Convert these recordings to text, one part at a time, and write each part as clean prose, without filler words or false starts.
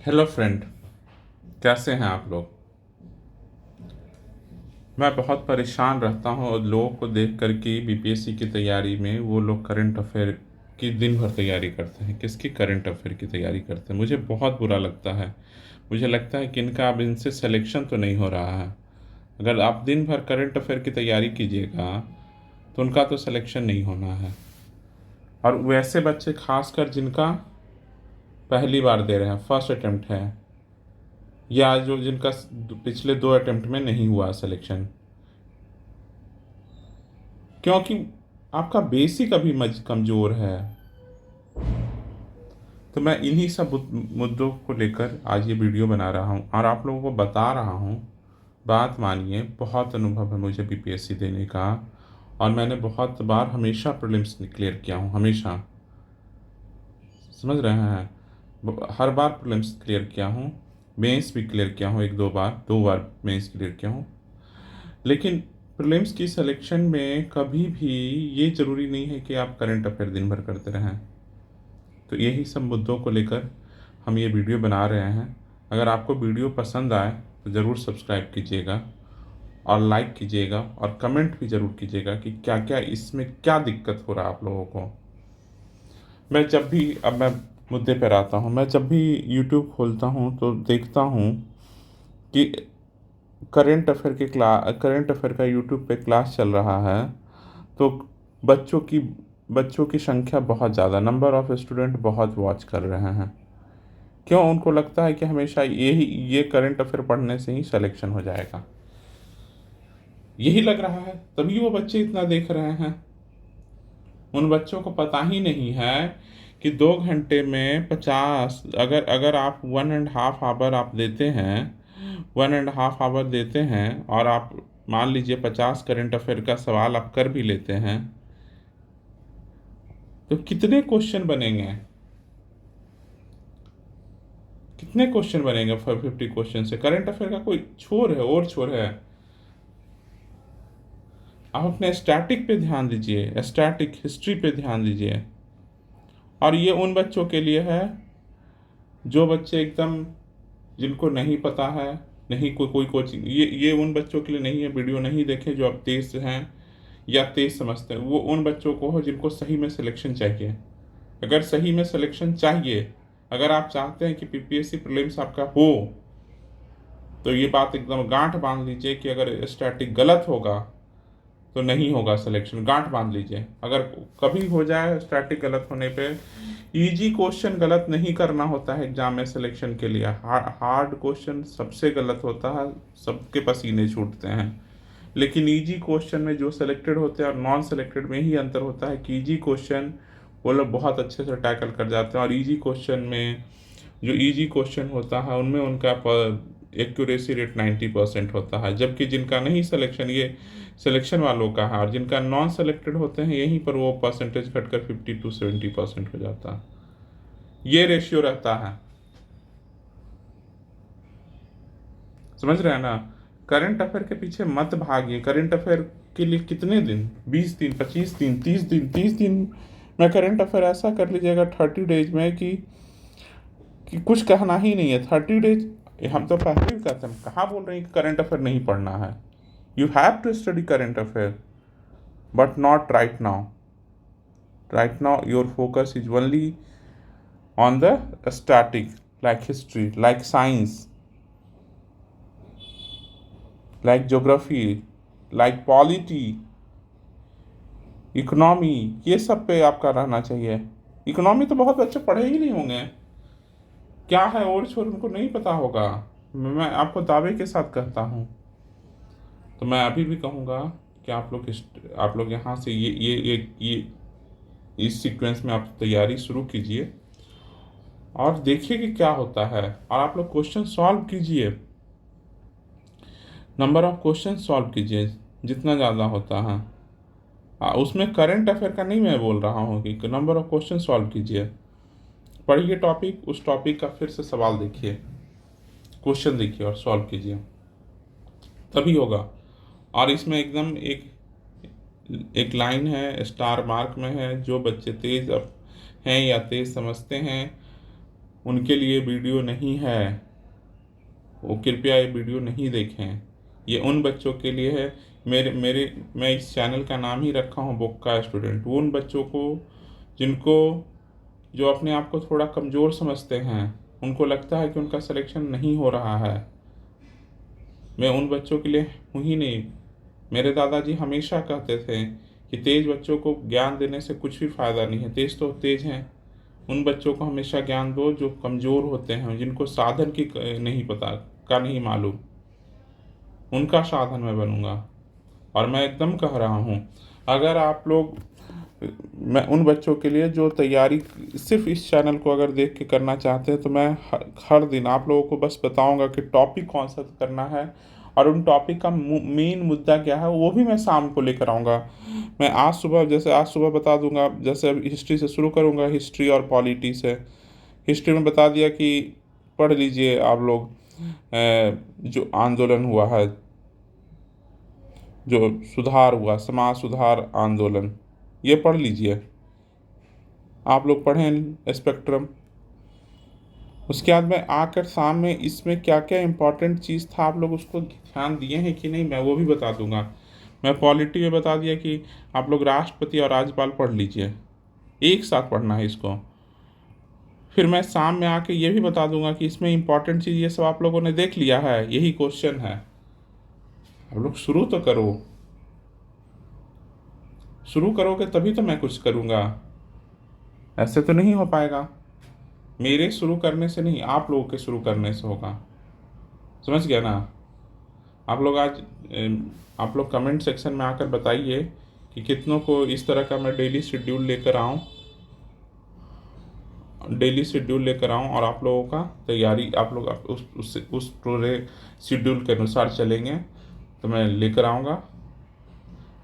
Hello friend, कैसे हैं आप लोग। मैं बहुत परेशान रहता हूँ और लोगों को देख कर कि बीपीएससी की तैयारी में वो लोग करंट अफेयर की दिन भर तैयारी करते हैं। किसकी करंट अफेयर की तैयारी करते हैं, मुझे बहुत बुरा लगता है। मुझे लगता है कि इनका अब इनसे सिलेक्शन तो नहीं हो रहा है। अगर आप दिन भर करंट अफेयर की तैयारी कीजिएगा तो उनका तो सिलेक्शन नहीं होना है। और वैसे बच्चे खासकर जिनका पहली बार दे रहे हैं, फर्स्ट अटेम्प्ट है, या जो जिनका पिछले 2 अटेम्प्ट में नहीं हुआ सिलेक्शन, क्योंकि आपका बेसिक अभी कमज़ोर है। तो मैं इन्हीं सब मुद्दों को लेकर आज ये वीडियो बना रहा हूँ और आप लोगों को बता रहा हूँ। बात मानिए, बहुत अनुभव है मुझे बीपीएससी देने का और मैंने बहुत बार हमेशा प्रीलिम्स क्लियर किया हूँ, हमेशा। समझ रहे हैं, हर बार प्रीलिम्स क्लियर किया हूँ, मेंस भी क्लियर किया हूँ, 2 बार मेंस क्लियर किया हूँ। लेकिन प्रीलिम्स की सिलेक्शन में कभी भी ये ज़रूरी नहीं है कि आप करंट अफेयर दिन भर करते रहें। तो यही सब मुद्दों को लेकर हम ये वीडियो बना रहे हैं। अगर आपको वीडियो पसंद आए तो ज़रूर सब्सक्राइब कीजिएगा और लाइक कीजिएगा और कमेंट भी ज़रूर कीजिएगा कि क्या क्या इसमें क्या दिक्कत हो रहा है आप लोगों को। मैं मुद्दे पर आता हूँ। मैं जब भी यूट्यूब खोलता हूँ तो देखता हूँ कि करंट अफेयर का यूट्यूब पे क्लास चल रहा है। तो बच्चों की बच्चों की संख्या बहुत ज़्यादा, नंबर ऑफ़ स्टूडेंट बहुत वॉच कर रहे हैं। क्यों? उनको लगता है कि हमेशा ये करंट अफेयर पढ़ने से ही सिलेक्शन हो जाएगा, यही लग रहा है, तभी वो बच्चे इतना देख रहे हैं। उन बच्चों को पता ही नहीं है कि 2 घंटे में 50, अगर अगर आप 1.5 आवर आप देते हैं, 1.5 आवर देते हैं और आप मान लीजिए 50 करंट अफेयर का सवाल आप कर भी लेते हैं तो कितने क्वेश्चन बनेंगे, कितने क्वेश्चन बनेंगे 50 क्वेश्चन से। करंट अफेयर का कोई छोर है और छोर है। आप अपने स्टैटिक पे ध्यान दीजिए, स्टैटिक हिस्ट्री पे ध्यान दीजिए। और ये उन बच्चों के लिए है जो बच्चे एकदम, जिनको नहीं पता है, नहीं कोई कोचिंग, ये उन बच्चों के लिए नहीं है। वीडियो नहीं देखें जो अब तेज हैं या तेज समझते हैं, वो उन बच्चों को हो जिनको सही में सिलेक्शन चाहिए। अगर सही में सिलेक्शन चाहिए, अगर आप चाहते हैं कि पीपीएससी प्रीलिम्स आपका हो, तो ये बात एकदम गांठ बांध लीजिए कि अगर स्टैटिक गलत होगा तो नहीं होगा सिलेक्शन। गांठ बांध लीजिए। अगर कभी हो जाए स्टैटिक गलत होने पे, इजी क्वेश्चन गलत नहीं करना होता है एग्जाम में सिलेक्शन के लिए। हार्ड क्वेश्चन सबसे गलत होता है, सबके पसीने छूटते हैं। लेकिन इजी क्वेश्चन में जो सिलेक्टेड होते हैं और नॉन सिलेक्टेड में ही अंतर होता है कि इजी क्वेश्चन वो लोग बहुत अच्छे से टैकल कर जाते हैं, और इजी क्वेश्चन में जो इजी क्वेश्चन होता है उनमें उनका एक्यूरेसी रेट 90% होता है। जबकि जिनका नहीं सिलेक्शन, ये सिलेक्शन वालों का है, और जिनका नॉन सेलेक्टेड होते हैं यहीं पर वो परसेंटेज घटकर 50 to 70% हो जाता है। ये रेशियो रहता है, समझ रहे हैं ना। करंट अफेयर के पीछे मत भागिए। करंट अफेयर के लिए कितने दिन, 20 दिन, 25 दिन, 30 दिन, 30 दिन में करंट अफेयर ऐसा कर लीजिएगा 30 डेज में कि कुछ कहना ही नहीं है। 30 डेज, हम तो पहले भी कहते हैं, कहाँ बोल रहे हैं कि करंट अफेयर नहीं पढ़ना है। You have to study current affair, but not right now. Right now your focus is only on the static, like history, like science, like geography, like polity, economy, ये सब पे आपका रहना चाहिए। इकोनॉमी तो बहुत बच्चे पढ़े ही नहीं होंगे, क्या है और छोर उनको नहीं पता होगा। मैं आपको दावे के साथ कहता हूँ। तो मैं अभी भी कहूँगा कि आप लोग यहाँ से ये इस सीक्वेंस में आप तैयारी शुरू कीजिए और देखिए कि क्या होता है। और आप लोग क्वेश्चन सॉल्व कीजिए, नंबर ऑफ क्वेश्चन सॉल्व कीजिए जितना ज़्यादा होता है। उसमें करंट अफेयर का नहीं मैं बोल रहा हूँ कि नंबर ऑफ क्वेश्चन सॉल्व कीजिए। पढ़िए टॉपिक, उस टॉपिक का फिर से सवाल देखिए, क्वेश्चन देखिए और सॉल्व कीजिए, तभी होगा। और इसमें एकदम एक लाइन है, स्टार मार्क में है, जो बच्चे तेज हैं या तेज समझते हैं उनके लिए वीडियो नहीं है, वो कृपया ये वीडियो नहीं देखें। ये उन बच्चों के लिए है। मैं इस चैनल का नाम ही रखा हूँ बुक का स्टूडेंट। वो उन बच्चों को जो अपने आप को थोड़ा कमज़ोर समझते हैं, उनको लगता है कि उनका सिलेक्शन नहीं हो रहा है। मैं उन बच्चों के लिए हूँ ही नहीं। मेरे दादाजी हमेशा कहते थे कि तेज बच्चों को ज्ञान देने से कुछ भी फ़ायदा नहीं है, तेज तो तेज हैं। उन बच्चों को हमेशा ज्ञान दो जो कमज़ोर होते हैं, जिनको साधन की नहीं पता का नहीं मालूम, उनका साधन मैं बनूंगा। और मैं एकदम कह रहा हूँ, अगर आप लोग, मैं उन बच्चों के लिए जो तैयारी सिर्फ इस चैनल को अगर देख के करना चाहते हैं, तो मैं हर दिन आप लोगों को बस बताऊंगा कि टॉपिक कौन सा करना है और उन टॉपिक का मेन मुद्दा क्या है, वो भी मैं शाम को लेकर आऊँगा। मैं आज सुबह बता दूंगा। जैसे अब हिस्ट्री से शुरू करूँगा, हिस्ट्री और पॉलिटी से। हिस्ट्री में बता दिया कि पढ़ लीजिए आप लोग, जो आंदोलन हुआ है, जो सुधार हुआ, समाज सुधार आंदोलन, ये पढ़ लीजिए। आप लोग पढ़ें स्पेक्ट्रम। उसके बाद में आकर शाम में इसमें क्या क्या इम्पोर्टेंट चीज़ था, आप लोग उसको ध्यान दिए हैं कि नहीं, मैं वो भी बता दूंगा। मैं पॉलिटी में बता दिया कि आप लोग राष्ट्रपति और राज्यपाल पढ़ लीजिए, एक साथ पढ़ना है इसको। फिर मैं शाम में आके ये भी बता दूंगा कि इसमें इम्पोर्टेंट चीज़ ये सब आप लोगों ने देख लिया है, यही क्वेश्चन है। आप लोग शुरू तो करो, शुरू करोगे तभी तो मैं कुछ करूँगा, ऐसे तो नहीं हो पाएगा। मेरे शुरू करने से नहीं, आप लोगों के शुरू करने से होगा। समझ गया ना? आप लोग कमेंट सेक्शन में आकर बताइए कि कितनों को इस तरह का मैं डेली शेड्यूल लेकर आऊँ और आप लोगों का तैयारी, आप लोग उस पूरे शेड्यूल के अनुसार चलेंगे तो मैं लेकर आऊँगा।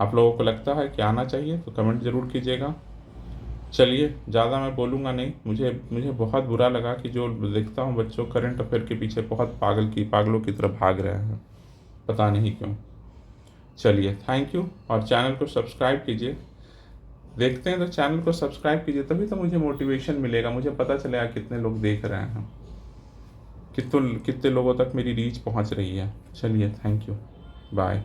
आप लोगों को लगता है कि आना चाहिए तो कमेंट ज़रूर कीजिएगा। चलिए, ज़्यादा मैं बोलूँगा नहीं। मुझे बहुत बुरा लगा कि जो देखता हूँ बच्चों करंट अफेयर के पीछे बहुत पागलों की तरह भाग रहे हैं, पता नहीं क्यों। चलिए, थैंक यू। और चैनल को सब्सक्राइब कीजिए। देखते हैं तो चैनल को सब्सक्राइब कीजिए, तभी तो मुझे मोटिवेशन मिलेगा, मुझे पता चलेगा कितने लोग देख रहे हैं, कितने लोगों तक मेरी रीच पहुंच रही है। चलिए, थैंक यू, बाय।